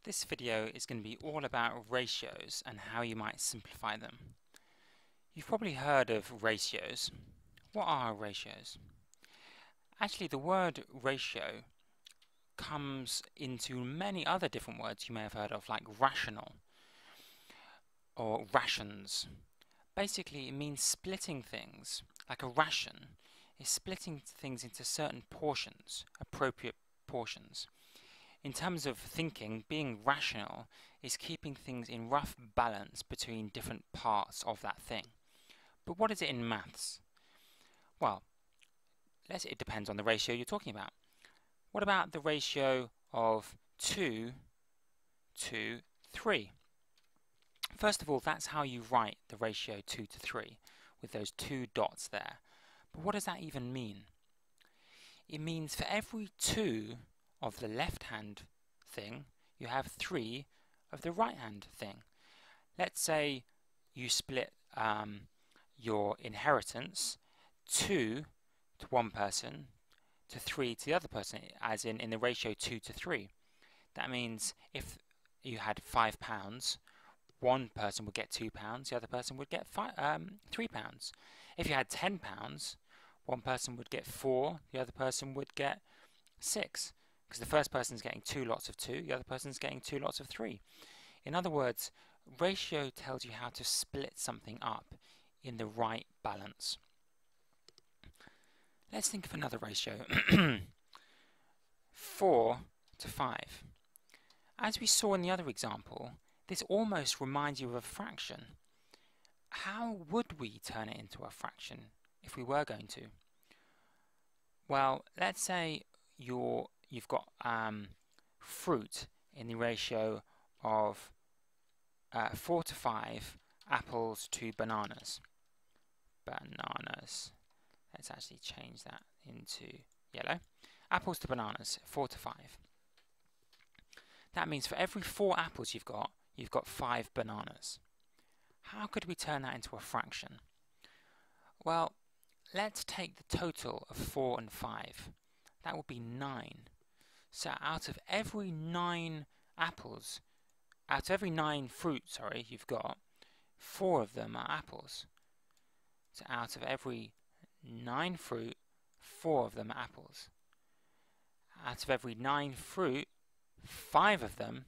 This video is going to be all about ratios and how you might simplify them. You've probably heard of ratios. What are ratios? Actually, the word ratio comes into many other different words you may have heard of, like rational or rations. Basically, it means splitting things. Like a ration is splitting things into certain portions, appropriate portions. In terms of thinking, being rational is keeping things in rough balance between different parts of that thing. But what is it in maths? Well, it depends on the ratio you're talking about. What about the ratio of 2 to 3? First of all, that's how you write the ratio 2 to 3, with those two dots there. But what does that even mean? It means for every 2 of the left-hand thing, you have 3 of the right-hand thing. Let's say you split your inheritance 2 to one person to 3 to the other person, as in the ratio 2 to 3. That means if you had £5, one person would get £2, the other person would get £3. If you had £10, one person would get 4, the other person would get 6. Because the first person's getting 2 lots of 2, the other person's getting 2 lots of 3. In other words, ratio tells you how to split something up in the right balance. Let's think of another ratio. 4 to 5. As we saw in the other example, this almost reminds you of a fraction. How would we turn it into a fraction if we were going to? Well, let's say you've got fruit in the ratio of 4 to 5 apples to bananas. Bananas. Let's actually change that into yellow. Apples to bananas, 4 to 5. That means for every 4 apples you've got 5 bananas. How could we turn that into a fraction? Well, let's take the total of 4 and 5. That would be 9. So out of every 9 fruit, you've got 4 of them are apples. So out of every 9 fruit, 4 of them are apples. Out of every 9 fruit, 5 of them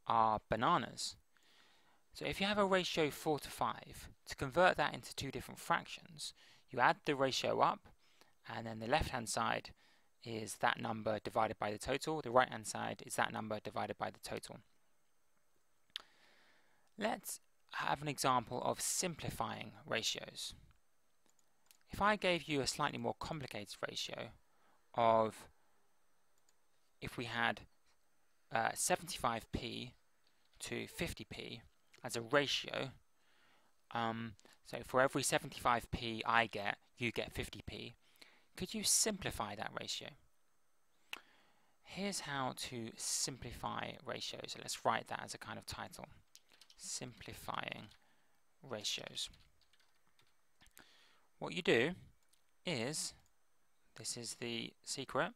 are bananas. So if you have a ratio 4 to 5, to convert that into two different fractions, you add the ratio up, and then the left-hand side is that number divided by the total. The right-hand side is that number divided by the total. Let's have an example of simplifying ratios. If I gave you a slightly more complicated ratio of, if we had 75p to 50p as a ratio, so for every 75p I get, you get 50p, could you simplify that ratio? Here's how to simplify ratios. So let's write that as a kind of title. Simplifying ratios. What you do is, this is the secret,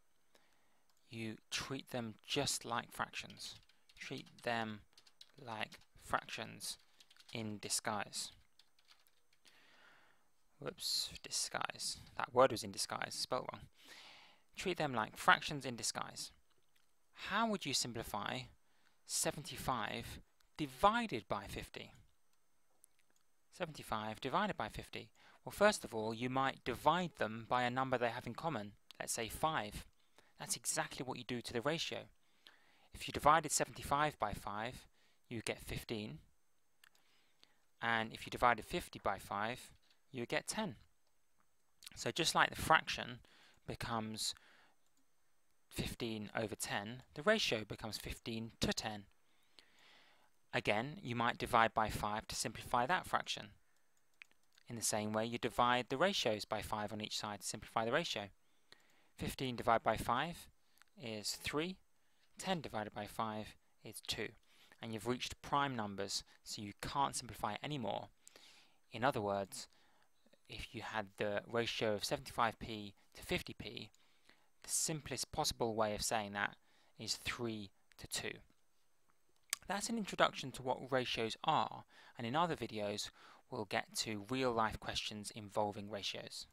you treat them just like fractions. Treat them like fractions in disguise. Whoops, disguise. That word was in disguise, spelled wrong. Treat them like fractions in disguise. How would you simplify 75 divided by 50? 75 divided by 50. Well, first of all, you might divide them by a number they have in common. Let's say 5. That's exactly what you do to the ratio. If you divided 75 by 5, you get 15. And if you divided 50 by 5, you get 10. So just like the fraction becomes 15 over 10, the ratio becomes 15 to 10. Again, you might divide by 5 to simplify that fraction. In the same way, you divide the ratios by 5 on each side to simplify the ratio. 15 divided by 5 is 3. 10 divided by 5 is 2. And you've reached prime numbers, so you can't simplify it anymore. In other words, if you had the ratio of 75p to 50p, the simplest possible way of saying that is 3 to 2. That's an introduction to what ratios are, and in other videos we'll get to real-life questions involving ratios.